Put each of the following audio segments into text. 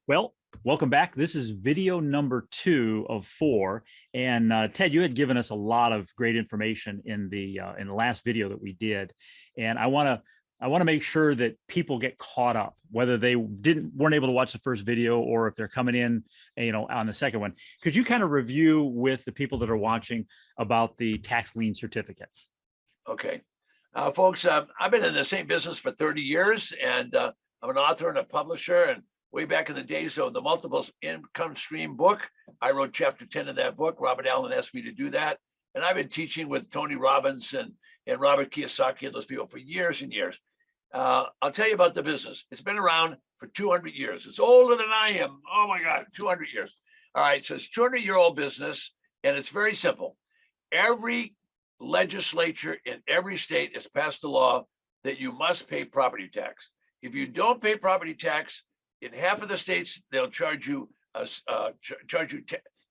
Well, welcome back. This is video number 2 of 4. And Ted, you had given us a lot of great information in the last video that we did, and I want to make sure that people get caught up, whether they weren't able to watch the first video or if they're coming in, on the second one. Could you kind of review with the people that are watching about the tax lien certificates? Okay. Folks, I've been in the same business for 30 years, and I'm an author and a publisher. And way back in the days of the multiple income stream book, I wrote chapter 10 of that book. Robert Allen asked me to do that. And I've been teaching with Tony Robbins and Robert Kiyosaki and those people for years and years. I'll tell you about the business. It's been around for 200 years. It's older than I am. Oh my God, 200 years. All right, so it's 200-year-old business, and it's very simple. Every legislature in every state has passed a law that you must pay property tax. If you don't pay property tax, in half of the states, they'll charge you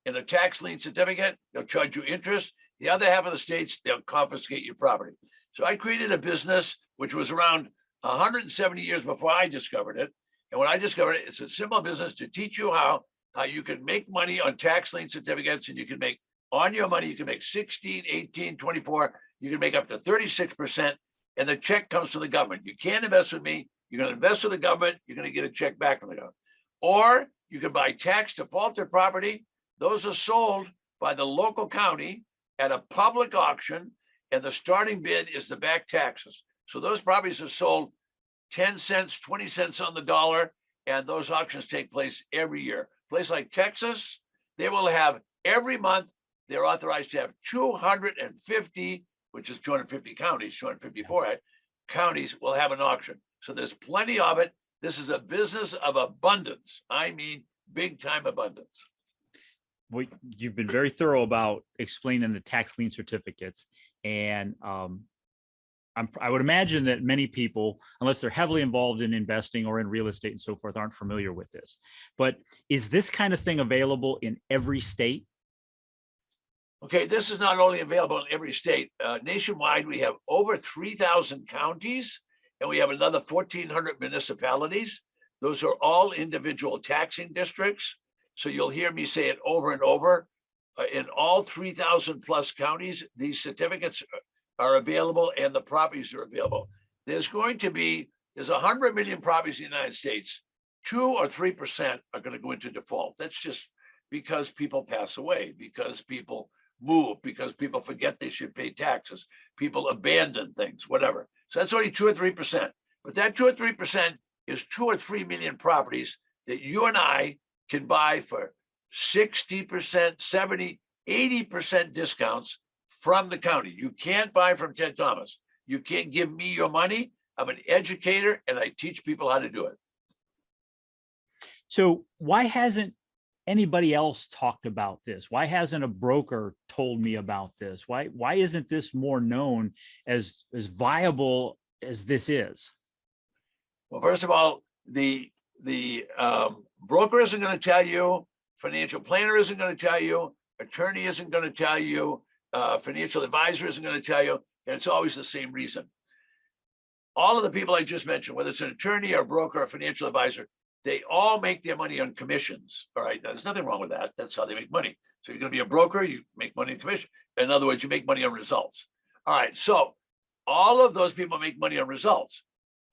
in a tax lien certificate. They'll charge you interest. The other half of the states, they'll confiscate your property. So I created a business which was around 170 years before I discovered it. And when I discovered it, it's a simple business to teach you how you can make money on tax lien certificates, and you can make on your money, you can make 16, 18, 24, you can make up to 36%, and the check comes from the government. You can't invest with me. You're going to invest with the government. You're going to get a check back from the government. Or you can buy tax defaulted property. Those are sold by the local county at a public auction, and the starting bid is the back taxes. So those properties are sold 10 cents, 20 cents on the dollar, and those auctions take place every year. A place like Texas, they will have every month, they're authorized to have 250, which is 250 counties, 254 counties will have an auction. So there's plenty of it. This is a business of abundance. I mean, big time abundance. Well, you've been very thorough about explaining the tax lien certificates. And I would imagine that many people, unless they're heavily involved in investing or in real estate and so forth, aren't familiar with this. But is this kind of thing available in every state? Okay, this is not only available in every state. Nationwide, we have over 3,000 counties, and we have another 1,400 municipalities. Those are all individual taxing districts. So you'll hear me say it over and over. In all 3,000 plus counties, these certificates are available and the properties are available. There's 100 million properties in the United States. 2 or 3% are going to go into default. That's just because people pass away, because people move, because people forget they should pay taxes, people abandon things, whatever. So that's only 2 or 3%. But that 2 or 3% is 2 or 3 million properties that you and I can buy for 60%, 70, 80% discounts from the county. You can't buy from Ted Thomas. You can't give me your money. I'm an educator and I teach people how to do it. So why hasn't anybody else talked about this? Why hasn't a broker told me about this? Why isn't this more known as viable as this is? Well, first of all, the broker isn't going to tell you, financial planner isn't going to tell you, attorney isn't going to tell you, financial advisor isn't going to tell you, and it's always the same reason. All of the people I just mentioned, whether it's an attorney or broker or financial advisor, they all make their money on commissions. All right, now, there's nothing wrong with that. That's how they make money. So you're going to be a broker, you make money on commission. In other words, you make money on results. All right, so all of those people make money on results.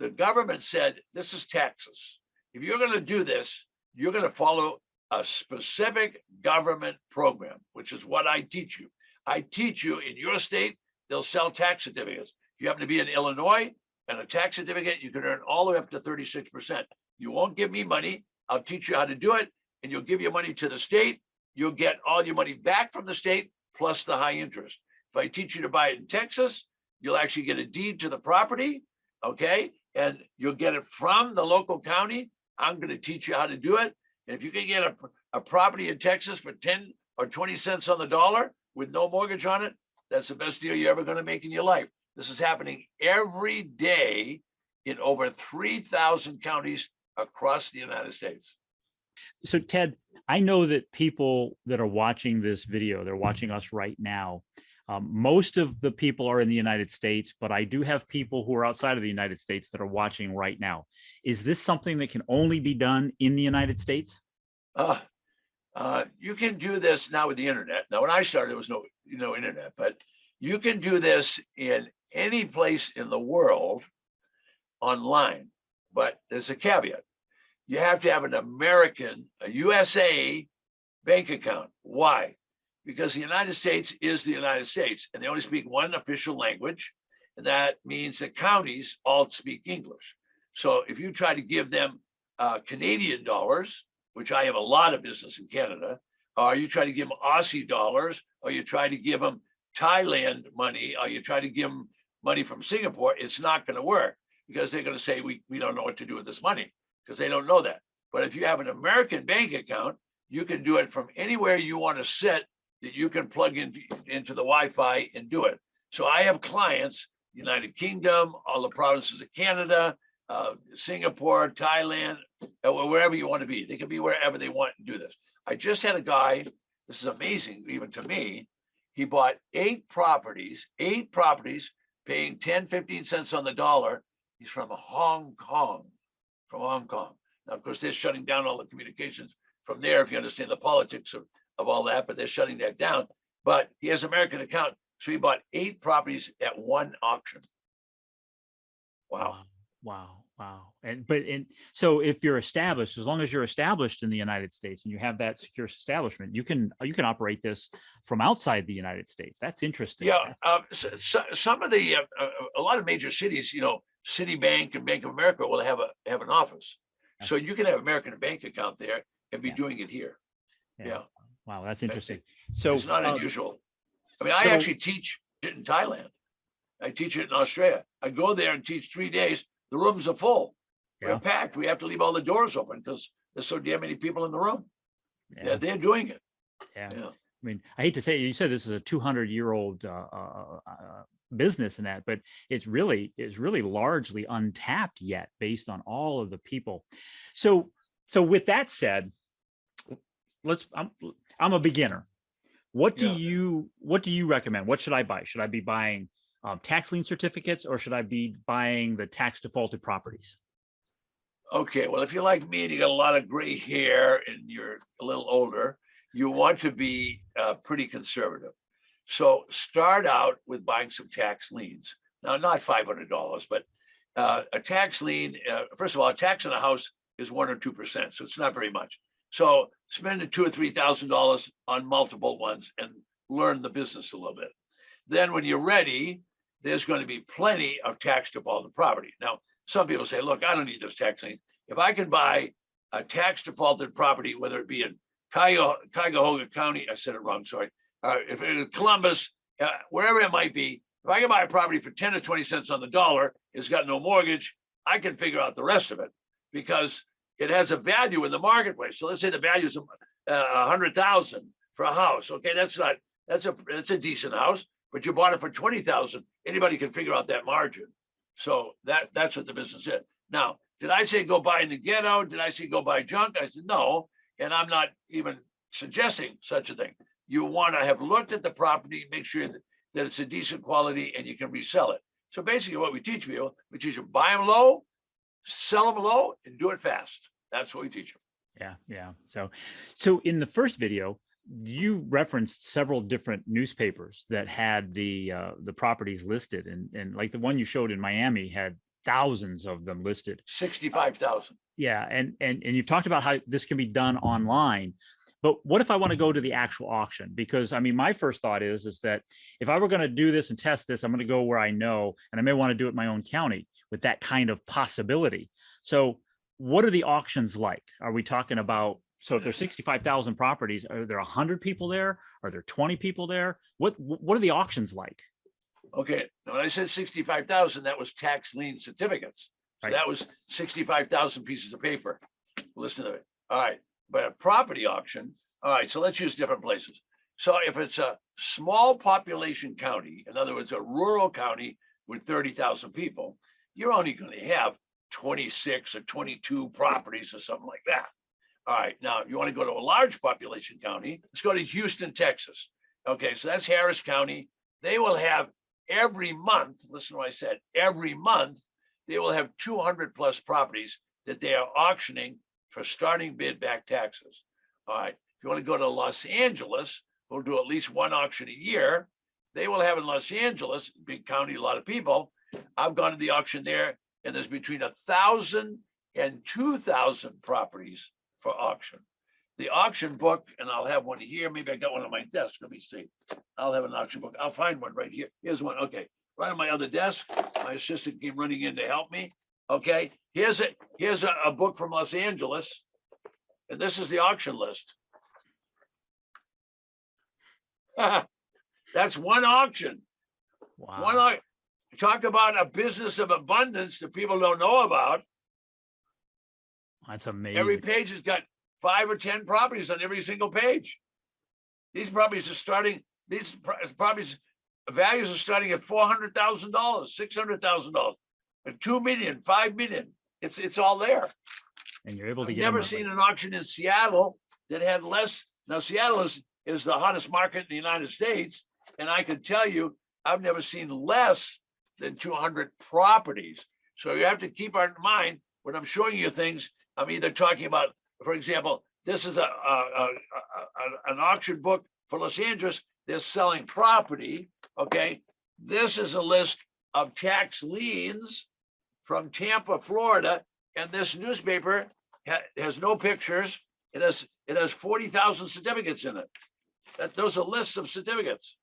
The government said, this is taxes. If you're going to do this, you're going to follow a specific government program, which is what I teach you. I teach you in your state, they'll sell tax certificates. If you happen to be in Illinois and a tax certificate, you can earn all the way up to 36%. You won't give me money. I'll teach you how to do it, and you'll give your money to the state. You'll get all your money back from the state plus the high interest. If I teach you to buy it in Texas, you'll actually get a deed to the property, okay? And you'll get it from the local county. I'm going to teach you how to do it. And if you can get a property in Texas for 10 or 20 cents on the dollar with no mortgage on it, that's the best deal you're ever going to make in your life. This is happening every day in over 3,000 counties across the United States. So Ted, I know that people that are watching this video, they're watching us right now, Most of the people are in the United States, but I do have people who are outside of the United States that are watching right now. Is this something that can only be done in the United States? You can do this now with the internet. Now, when I started, there was no internet, but you can do this in any place in the world online. But there's a caveat. You have to have an American, a USA bank account. Why? Because the United States is the United States, and they only speak one official language, and that means the counties all speak English. So if you try to give them Canadian dollars, which I have a lot of business in Canada, or you try to give them Aussie dollars, or you try to give them Thailand money, or you try to give them money from Singapore, it's not going to work, because they're going to say, we don't know what to do with this money, because they don't know that. But if you have an American bank account, you can do it from anywhere you want to sit, that you can plug into the Wi-Fi and do it. So I have clients, United Kingdom, all the provinces of Canada, Singapore, Thailand, wherever you want to be. They can be wherever they want to do this. I just had a guy, this is amazing, even to me. He bought 8 properties, paying 10, 15 cents on the dollar. He's from Hong Kong, Now, of course, they're shutting down all the communications from there, if you understand the politics of all that, but they're shutting that down. But he has an American account, so he bought 8 properties at one auction. Wow. And so if you're established, as long as you're established in the United States and you have that secure establishment, you can operate this from outside the United States. That's interesting. Yeah, some of the a lot of major cities, Citibank and Bank of America will have an office, so you can have American bank account there and be doing it here. Yeah. Wow, that's interesting. So it's not unusual. I mean, I actually teach it in Thailand. I teach it in Australia. I go there and teach 3 days. The rooms are full. We're packed. We have to leave all the doors open because there's so damn many people in the room. Yeah, they're doing it. Yeah. I mean, I hate to say it, you said this is a 200-year-old business and that, but it's really largely untapped yet based on all of the people. So with that said, I'm a beginner. What do you recommend? What should I buy? Should I be buying tax lien certificates, or should I be buying the tax defaulted properties? Okay, well, if you're like me and you got a lot of gray hair and you're a little older, you want to be pretty conservative. So start out with buying some tax liens. Now, not $500, but a tax lien, first of all, a tax on a house is 1 or 2%, so it's not very much. So spend $2,000 or $3,000 on multiple ones and learn the business a little bit. Then when you're ready, there's going to be plenty of tax defaulted property. Now, some people say, look, I don't need those tax liens. If I can buy a tax defaulted property, whether it be in Cuyahoga County, I said it wrong, sorry. If it's in Columbus, wherever it might be, if I can buy a property for 10 or 20 cents on the dollar, it's got no mortgage, I can figure out the rest of it because it has a value in the marketplace. So let's say the value is $100,000 for a house. Okay, that's a decent house, but you bought it for $20,000. Anybody can figure out that margin. So that's what the business is. Now, did I say go buy in the ghetto? Did I say go buy junk? I said no, and I'm not even suggesting such a thing. You want to have looked at the property, make sure that it's a decent quality, and you can resell it. So basically, what we teach people, buy them low, sell them low, and do it fast. That's what we teach them. Yeah. So in the first video, you referenced several different newspapers that had the properties listed, and like the one you showed in Miami had thousands of them listed. 65,000. Yeah, and you've talked about how this can be done online. But what if I want to go to the actual auction? Because I mean, my first thought is that if I were going to do this and test this, I'm going to go where I know, and I may want to do it in my own county with that kind of possibility. So what are the auctions like? Are we talking about, so if there's 65,000 properties, are there 100 people there? Are there 20 people there? What are the auctions like? Okay, when I said 65,000, that was tax lien certificates. So that was 65,000 pieces of paper. Listen to it. All right. But a property auction, all right, so let's use different places. So if it's a small population county, in other words, a rural county with 30,000 people, you're only going to have 26 or 22 properties or something like that. All right, now if you want to go to a large population county, let's go to Houston, Texas. Okay, so that's Harris County. they will have every month, listen to what I said, every month, they will have 200 plus properties that they are auctioning for starting bid back taxes. All right. If you want to go to Los Angeles, we'll do at least one auction a year. They will have in Los Angeles, big county, a lot of people. I've gone to the auction there, and there's between 1,000 and 2,000 properties for auction. The auction book, and I'll have one here. Maybe I got one on my desk. Let me see. I'll have an auction book. I'll find one right here. Here's one. Okay. Right on my other desk. My assistant came running in to help me. Okay. Here's a book from Los Angeles. And this is the auction list. That's one auction. Wow. Talk about a business of abundance that people don't know about. That's amazing. Every page has got 5 or 10 properties on every single page. These properties are starting, these properties values are starting at $400,000, $600,000, and $2 million, $5 million. It's all there. And you're able to I've get never seen an auction in Seattle that had less. Now, Seattle is the hottest market in the United States. And I can tell you, I've never seen less than 200 properties. So you have to keep in mind when I'm showing you things, I'm either talking about, for example, this is an auction book for Los Angeles. They're selling property. Okay. This is a list of tax liens from Tampa, Florida. And this newspaper has no pictures. It has 40,000 certificates in it. Those are lists of certificates.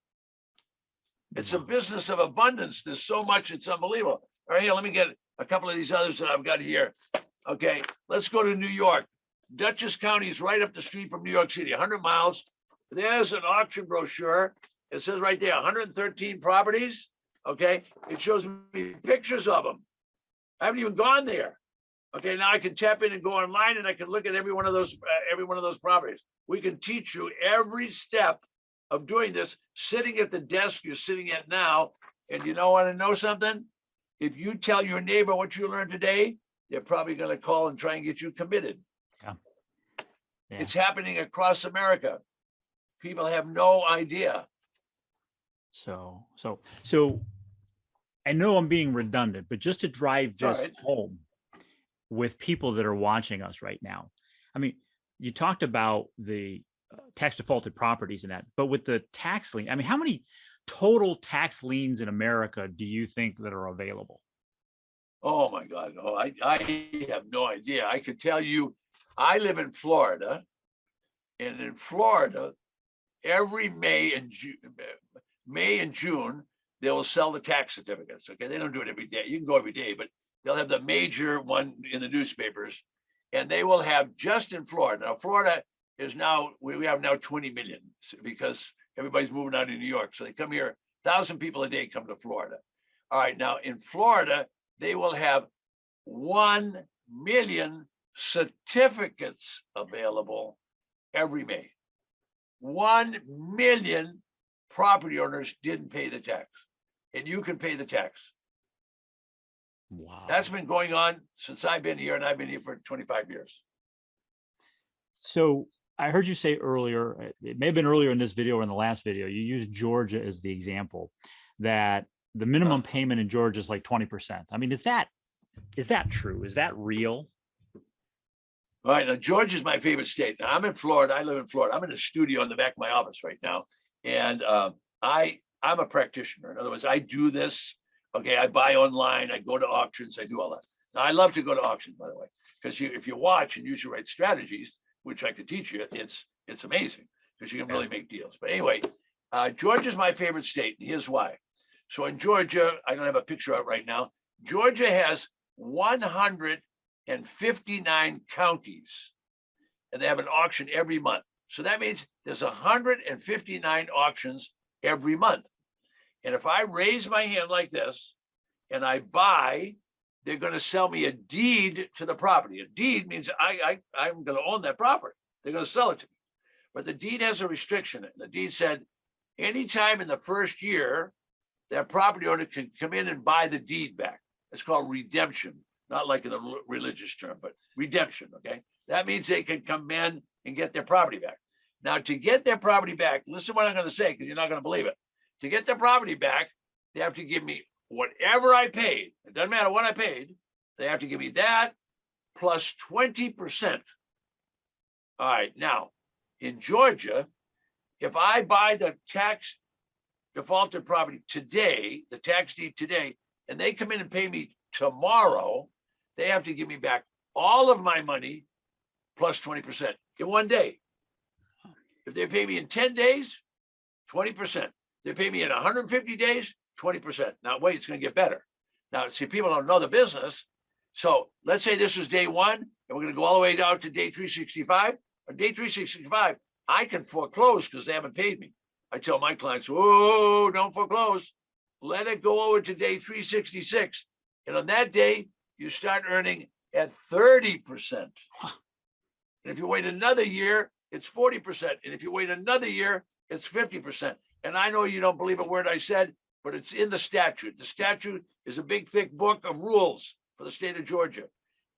It's a business of abundance. There's so much, it's unbelievable. All right, here, let me get a couple of these others that I've got here. Okay, let's go to New York. Dutchess County is right up the street from New York City, 100 miles. There's an auction brochure. It says right there, 113 properties. Okay, it shows me pictures of them. I haven't even gone there. Okay, now I can tap in and go online and I can look at every one of those properties. We can teach you every step of doing this, sitting at the desk you're sitting at now. And you know, want to know something? If you tell your neighbor what you learned today, they're probably going to call and try and get you committed. Yeah. It's happening across America. People have no idea. So I know I'm being redundant, but just to drive this home with people that are watching us right now. I mean, you talked about the tax defaulted properties and that, but with the tax lien, I mean, how many total tax liens in America do you think that are available? Oh my God. Oh, I have no idea. I could tell you, I live in Florida, and in Florida, every May and June, they will sell the tax certificates. Okay. They don't do it every day. You can go every day, but they'll have the major one in the newspapers, and they will have just in Florida. Now, Florida is now, we have now 20 million because everybody's moving out of New York. So they come here, 1,000 people a day come to Florida. All right. Now in Florida, they will have 1 million certificates available every May. 1 million property owners didn't pay the tax, and you can pay the tax. Wow. That's been going on since I've been here, and I've been here for 25 years. So I heard you say earlier, it may have been earlier in this video or in the last video, you used Georgia as the example, that the minimum payment in Georgia is like 20%. I mean, is that true? Is that real? All right. Now, Georgia is my favorite state. Now, I'm in Florida. I live in Florida. I'm in a studio in the back of my office right now. And I'm a practitioner. In other words, I do this. Okay. I buy online. I go to auctions. I do all that. Now, I love to go to auctions, by the way, because if you watch and use the right strategies, which I could teach you, it's amazing because you can really make deals. But anyway, Georgia is my favorite state. And here's why. So in Georgia, I don't have a picture out right now. Georgia has 159 counties, and they have an auction every month. So that means there's 159 auctions every month. And if I raise my hand like this and I buy, they're going to sell me a deed to the property. A deed means I'm going to own that property. They're going to sell it to me. But the deed has a restriction. The deed said anytime in the first year, that property owner can come in and buy the deed back. It's called redemption, not like in the religious term, but redemption, okay? That means they can come in and get their property back. Now, to get their property back, listen to what I'm going to say, because you're not going to believe it. To get the property back, they have to give me whatever I paid. It doesn't matter what I paid. They have to give me that plus 20%. All right, now in Georgia, if I buy the tax defaulted property today, the tax deed today, and they come in and pay me tomorrow, they have to give me back all of my money plus 20% in one day. If they pay me in 10 days, 20%. They pay me in 150 days, 20%. Now, wait, it's going to get better. Now, see, people don't know the business. So let's say this is day one, and we're going to go all the way down to day 365. On day 365, I can foreclose because they haven't paid me. I tell my clients, oh, don't foreclose. Let it go over to day 366. And on that day, you start earning at 30%. And if you wait another year, it's 40%. And if you wait another year, it's 50%. And I know you don't believe a word I said, but it's in the statute. The statute is a big, thick book of rules for the state of Georgia.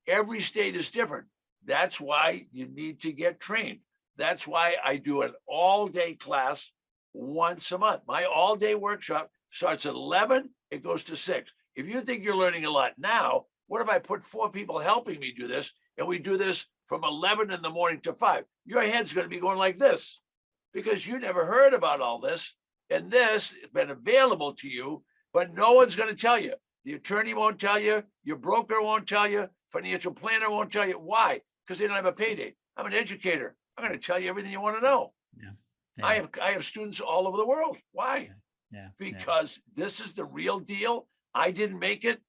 Every state is different. That's why you need to get trained. That's why I do an all-day class once a month. My all-day workshop starts at 11, it goes to 6. If you think you're learning a lot now, what if I put 4 people helping me do this, and we do this from 11 in the morning to 5? Your head's going to be going like this because you never heard about all this, and this has been available to you, but no one's going to tell you. The attorney won't tell you, your broker won't tell you, financial planner won't tell you. Why? Because they don't have a pay date. I'm an educator. I'm going to tell you everything you want to know. Yeah. I have students all over the world. Why? Yeah. Because this is the real deal. I didn't make it.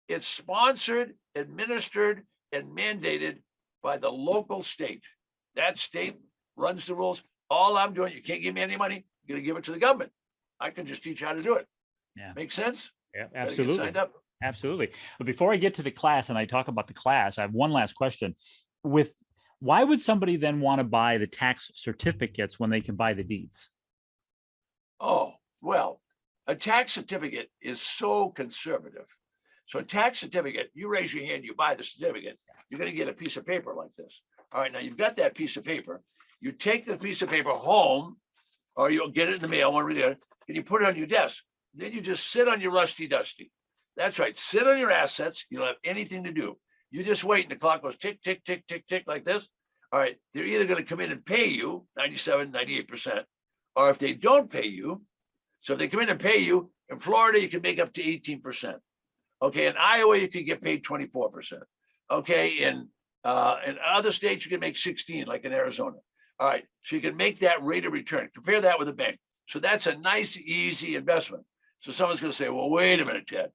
It's sponsored, administered, and mandated by the local state. That state runs the rules. All I'm doing, you can't give me any money. You're going to give it to the government. I can just teach you how to do it. Yeah. Make sense? Yeah, Gotta get absolutely. signed up. Absolutely. But before I get to the class and I talk about the class, I have one last question. Why would somebody then want to buy the tax certificates when they can buy the deeds? Oh, well, a tax certificate is so conservative. So a tax certificate, you raise your hand, you buy the certificate, you're going to get a piece of paper like this. All right, now you've got that piece of paper. You take the piece of paper home, or you'll get it in the mail, one or the other, and you put it on your desk. Then you just sit on your rusty dusty. That's right, sit on your assets. You don't have anything to do. You just wait, and the clock goes tick, tick, tick, tick, tick, like this. All right, they're either going to come in and pay you 97, 98%, or if they don't pay you, so if they come in and pay you, in Florida, you can make up to 18%. Okay, in Iowa, you can get paid 24%. Okay, in other states, you can make 16, like in Arizona. All right, so you can make that rate of return. Compare that with a bank. So that's a nice, easy investment. So someone's going to say, well, wait a minute, Ted.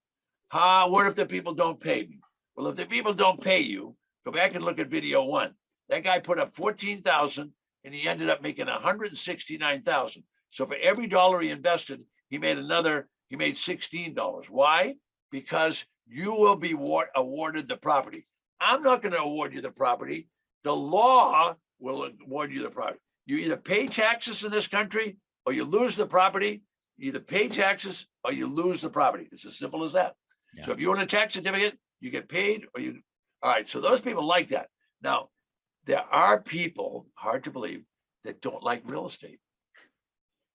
What if the people don't pay me? Well, if the people don't pay you, go back and look at video 1. That guy put up 14,000 and he ended up making 169,000. So for every dollar he invested, he made $16. Why? Because you will be awarded the property. I'm not going to award you the property. The law will award you the property. You either pay taxes in this country or you lose the property. You either pay taxes or you lose the property. It's as simple as that. Yeah. So if you want a tax certificate, you get paid or you. All right. So those people like that. Now, there are people, hard to believe, that don't like real estate.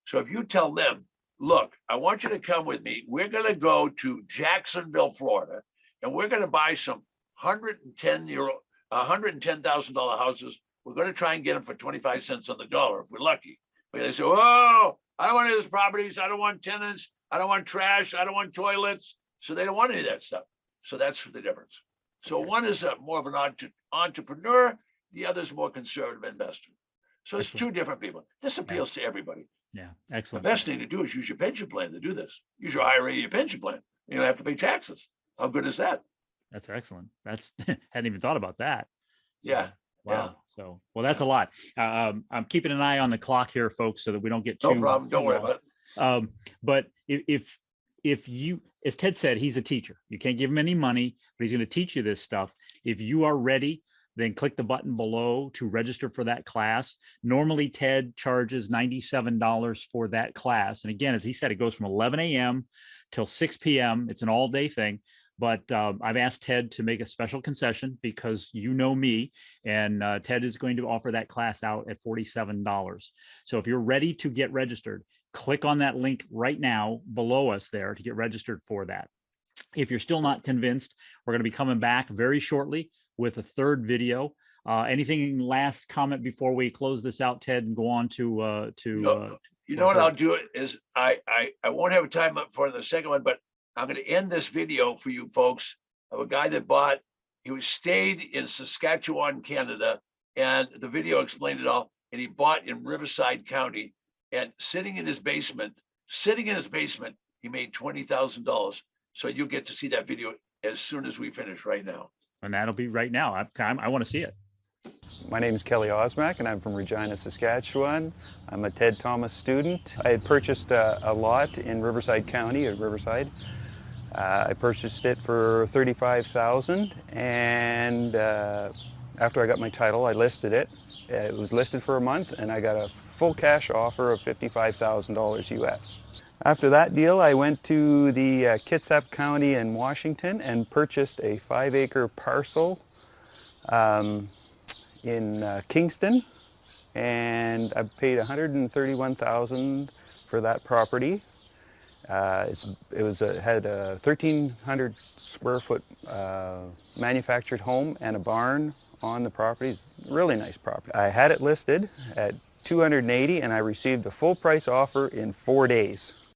So if you tell them, look, I want you to come with me. We're going to go to Jacksonville, Florida, and we're going to buy some $110,000 houses. We're going to try and get them for 25 cents on the dollar if we're lucky. But they say, oh, I don't want any of those properties. I don't want tenants. I don't want trash. I don't want toilets. So they don't want any of that stuff. So that's the difference. So one is more of an entrepreneur. The other is more conservative investor. So it's two different people. This appeals to everybody. Yeah, excellent. The best thing to do is use your pension plan to do this. Use your IRA, your pension plan. You don't have to pay taxes. How good is that? That's excellent. That's hadn't even thought about that. Yeah. Wow. Yeah. So, well, that's a lot. I'm keeping an eye on the clock here, folks, so that we don't get too. No problem. Don't worry about it. But if you, as Ted said, he's a teacher. You can't give him any money, but he's going to teach you this stuff. If you are ready, then click the button below to register for that class. Normally, Ted charges $97 for that class. And again, as he said, it goes from 11 a.m. till 6 p.m. It's an all-day thing. But I've asked Ted to make a special concession because you know me, and Ted is going to offer that class out at $47. So if you're ready to get registered, click on that link right now below us there to get registered for that. If you're still not convinced, we're going to be coming back very shortly with a third video. Anything last comment before we close this out, Ted, and go on to you know what I'll do is I won't have time up for the second one, but I'm going to end this video for you folks of a guy that bought. He stayed in Saskatchewan, Canada, and the video explained it all. And he bought in Riverside County, and sitting in his basement, he made $20,000. So you get to see that video as soon as we finish right now. And that'll be right now. I want to see it. My name is Kelly Osmack, and I'm from Regina, Saskatchewan. I'm a Ted Thomas student. I had purchased a lot in Riverside County, at Riverside. I purchased it for $35,000, and after I got my title, I listed it. It was listed for a month, and I got a full cash offer of $55,000 US. After that deal, I went to the Kitsap County in Washington and purchased a 5-acre parcel in Kingston, and I paid $131,000 for that property. It had a 1,300 square foot manufactured home and a barn on the property. Really nice property. I had it listed at $280,000, and I received a full price offer in 4 days.